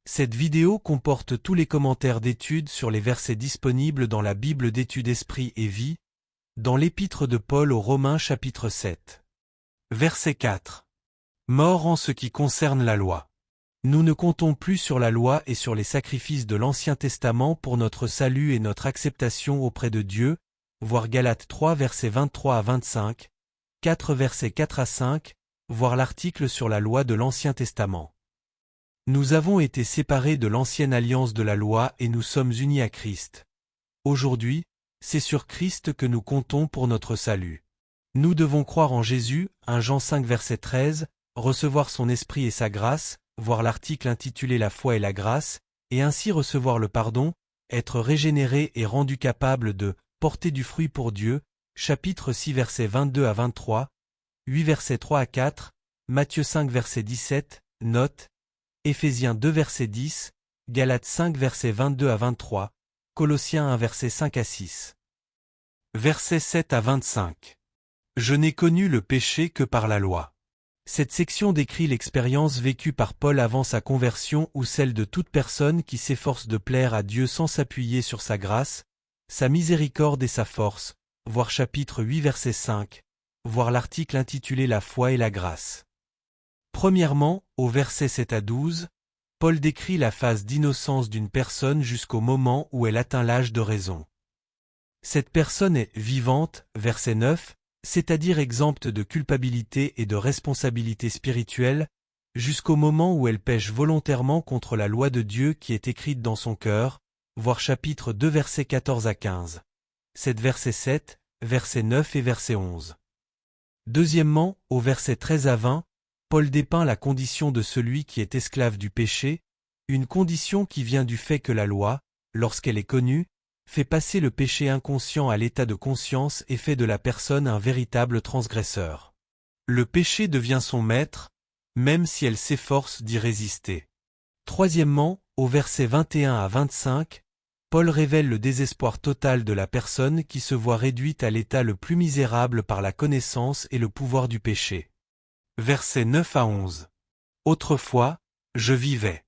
Cette vidéo comporte tous les commentaires d'études sur les versets disponibles dans la Bible d'études Esprit et Vie, dans l'Épître de Paul aux Romains chapitre 7. Verset 4. Mort en ce qui concerne la loi. Nous ne comptons plus sur la loi et sur les sacrifices de l'Ancien Testament pour notre salut et notre acceptation auprès de Dieu, voir Galates 3 versets 23 à 25, 4 versets 4 à 5, voir l'article sur la loi de l'Ancien Testament. Nous avons été séparés de l'ancienne alliance de la loi et nous sommes unis à Christ. Aujourd'hui, c'est sur Christ que nous comptons pour notre salut. Nous devons croire en Jésus, 1 Jean 5 verset 13, recevoir son esprit et sa grâce, voir l'article intitulé La foi et la grâce, et ainsi recevoir le pardon, être régénéré et rendu capable de porter du fruit pour Dieu, chapitre 6 versets 22 à 23, 8 versets 3 à 4, Matthieu 5 verset 17, note, Éphésiens 2 verset 10, Galates 5 verset 22 à 23, Colossiens 1 verset 5 à 6. Versets 7 à 25. Je n'ai connu le péché que par la loi. Cette section décrit l'expérience vécue par Paul avant sa conversion ou celle de toute personne qui s'efforce de plaire à Dieu sans s'appuyer sur sa grâce, sa miséricorde et sa force, voir chapitre 8 verset 5, voir l'article intitulé La foi et la grâce. Premièrement, au verset 7 à 12, Paul décrit la phase d'innocence d'une personne jusqu'au moment où elle atteint l'âge de raison. Cette personne est vivante, verset 9, c'est-à-dire exempte de culpabilité et de responsabilité spirituelle, jusqu'au moment où elle pèche volontairement contre la loi de Dieu qui est écrite dans son cœur, voir chapitre 2 versets 14 à 15. C'est verset 7, verset 9 et verset 11. Deuxièmement, au verset 13 à 20, Paul dépeint la condition de celui qui est esclave du péché, une condition qui vient du fait que la loi, lorsqu'elle est connue, fait passer le péché inconscient à l'état de conscience et fait de la personne un véritable transgresseur. Le péché devient son maître, même si elle s'efforce d'y résister. Troisièmement, au verset 21 à 25, Paul révèle le désespoir total de la personne qui se voit réduite à l'état le plus misérable par la connaissance et le pouvoir du péché. Versets 9 à 11. Autrefois, je vivais.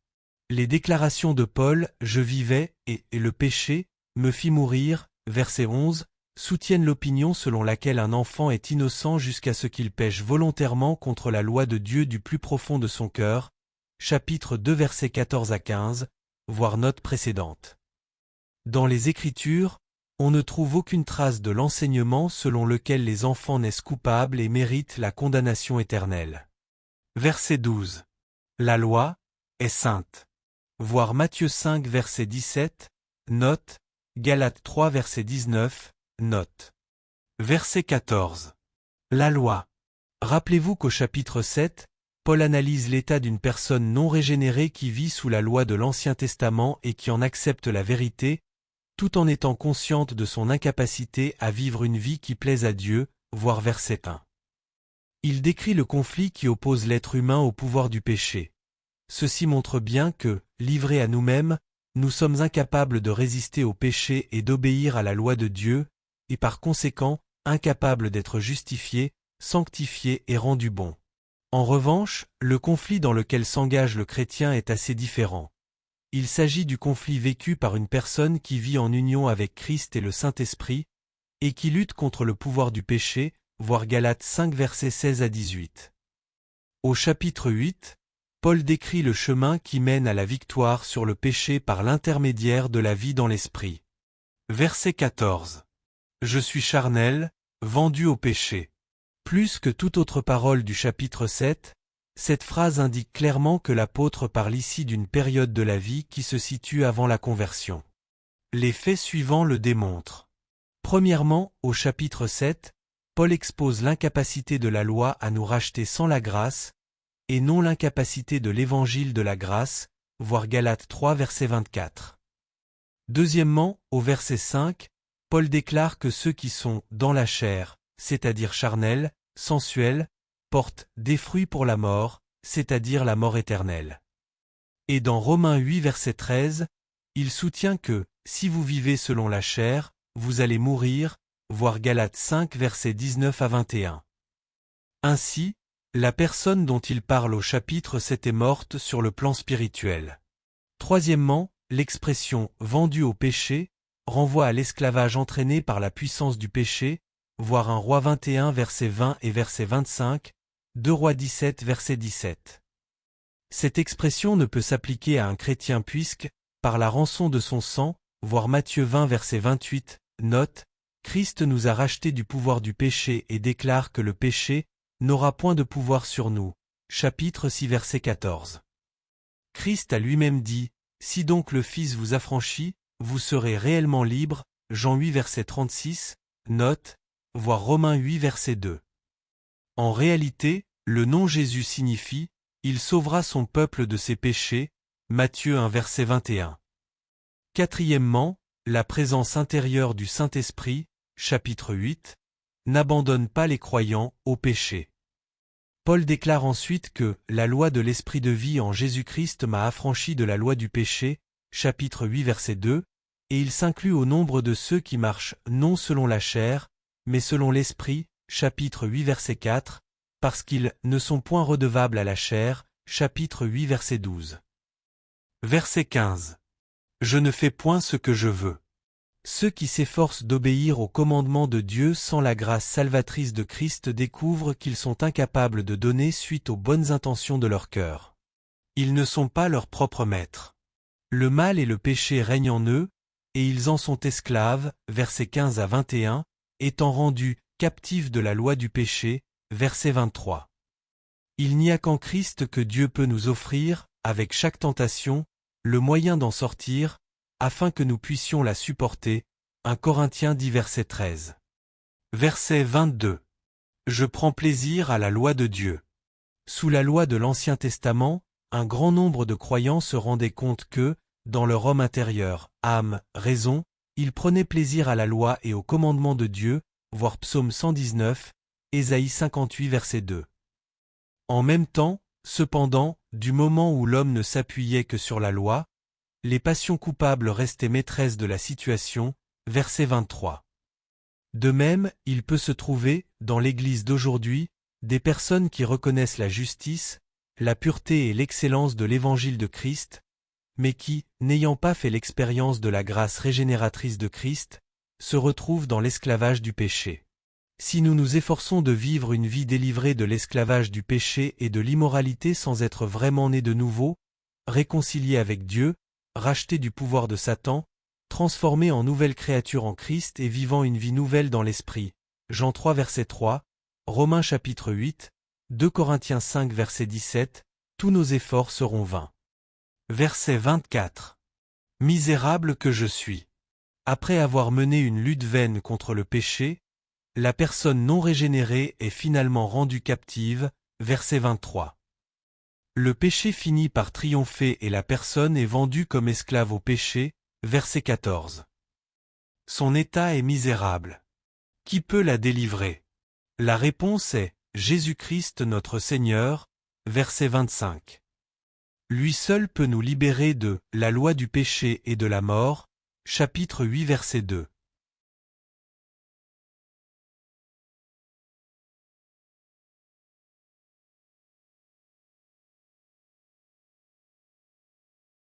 Les déclarations de Paul, je vivais, et le péché, me fit mourir, verset 11, soutiennent l'opinion selon laquelle un enfant est innocent jusqu'à ce qu'il pèche volontairement contre la loi de Dieu du plus profond de son cœur, chapitre 2 versets 14 à 15, voir note précédente. Dans les Écritures, on ne trouve aucune trace de l'enseignement selon lequel les enfants naissent coupables et méritent la condamnation éternelle. Verset 12. La loi est sainte. Voir Matthieu 5 verset 17, note, Galates 3 verset 19, note. Verset 14. La loi. Rappelez-vous qu'au chapitre 7, Paul analyse l'état d'une personne non régénérée qui vit sous la loi de l'Ancien Testament et qui en accepte la vérité, tout en étant consciente de son incapacité à vivre une vie qui plaise à Dieu, voir verset 1. Il décrit le conflit qui oppose l'être humain au pouvoir du péché. Ceci montre bien que, livrés à nous-mêmes, nous sommes incapables de résister au péché et d'obéir à la loi de Dieu, et par conséquent, incapables d'être justifiés, sanctifiés et rendus bons. En revanche, le conflit dans lequel s'engage le chrétien est assez différent. Il s'agit du conflit vécu par une personne qui vit en union avec Christ et le Saint-Esprit, et qui lutte contre le pouvoir du péché, voir Galates 5 versets 16 à 18. Au chapitre 8, Paul décrit le chemin qui mène à la victoire sur le péché par l'intermédiaire de la vie dans l'Esprit. Verset 14. Je suis charnel, vendu au péché. Plus que toute autre parole du chapitre 7, cette phrase indique clairement que l'apôtre parle ici d'une période de la vie qui se situe avant la conversion. Les faits suivants le démontrent. Premièrement, au chapitre 7, Paul expose l'incapacité de la loi à nous racheter sans la grâce, et non l'incapacité de l'évangile de la grâce, voir Galates 3 verset 24. Deuxièmement, au verset 5, Paul déclare que ceux qui sont dans la chair, c'est-à-dire charnels, sensuels, portent des fruits pour la mort, c'est-à-dire la mort éternelle. Et dans Romains 8 verset 13, il soutient que, si vous vivez selon la chair, vous allez mourir, voir Galates 5 verset 19 à 21. Ainsi, la personne dont il parle au chapitre 7 est morte sur le plan spirituel. Troisièmement, l'expression « vendu au péché » renvoie à l'esclavage entraîné par la puissance du péché, voir 1 Roi 21 verset 20 et verset 25, 2 Rois 17 verset 17. Cette expression ne peut s'appliquer à un chrétien puisque, par la rançon de son sang, voir Matthieu 20 verset 28, note, Christ nous a rachetés du pouvoir du péché et déclare que le péché n'aura point de pouvoir sur nous. Chapitre 6 verset 14. Christ a lui-même dit, « Si donc le Fils vous affranchit, vous serez réellement libres » Jean 8 verset 36, note, voir Romains 8 verset 2. En réalité, le nom Jésus signifie « Il sauvera son peuple de ses péchés » Matthieu 1 verset 21. Quatrièmement, la présence intérieure du Saint-Esprit, chapitre 8, n'abandonne pas les croyants au péché. Paul déclare ensuite que « La loi de l'Esprit de vie en Jésus-Christ m'a affranchi de la loi du péché » chapitre 8 verset 2, et il s'inclut au nombre de ceux qui marchent non selon la chair, mais selon l'Esprit, chapitre 8 verset 4, parce qu'ils ne sont point redevables à la chair, chapitre 8 verset 12. Verset 15. Je ne fais point ce que je veux. Ceux qui s'efforcent d'obéir aux commandements de Dieu sans la grâce salvatrice de Christ découvrent qu'ils sont incapables de donner suite aux bonnes intentions de leur cœur. Ils ne sont pas leurs propres maîtres. Le mal et le péché règnent en eux, et ils en sont esclaves, versets 15 à 21, étant rendus captifs de la loi du péché, verset 23. Il n'y a qu'en Christ que Dieu peut nous offrir, avec chaque tentation, le moyen d'en sortir, afin que nous puissions la supporter. 1 Corinthiens 10 verset 13. Verset 22. Je prends plaisir à la loi de Dieu. Sous la loi de l'Ancien Testament, un grand nombre de croyants se rendaient compte que, dans leur homme intérieur, âme, raison, ils prenaient plaisir à la loi et aux commandements de Dieu, voir Psaume 119, Ésaïe 58 verset 2. En même temps, cependant, du moment où l'homme ne s'appuyait que sur la loi, les passions coupables restaient maîtresses de la situation, verset 23. De même, il peut se trouver, dans l'Église d'aujourd'hui, des personnes qui reconnaissent la justice, la pureté et l'excellence de l'Évangile de Christ, mais qui, n'ayant pas fait l'expérience de la grâce régénératrice de Christ, se retrouvent dans l'esclavage du péché. Si nous nous efforçons de vivre une vie délivrée de l'esclavage du péché et de l'immoralité sans être vraiment nés de nouveau, réconciliés avec Dieu, rachetés du pouvoir de Satan, transformés en nouvelles créatures en Christ et vivant une vie nouvelle dans l'Esprit. Jean 3 verset 3, Romains chapitre 8, 2 Corinthiens 5 verset 17, tous nos efforts seront vains. Verset 24. Misérable que je suis. Après avoir mené une lutte vaine contre le péché, la personne non régénérée est finalement rendue captive, verset 23. Le péché finit par triompher et la personne est vendue comme esclave au péché, verset 14. Son état est misérable. Qui peut la délivrer? La réponse est Jésus-Christ notre Seigneur, verset 25. Lui seul peut nous libérer de la loi du péché et de la mort, chapitre 8 verset 2.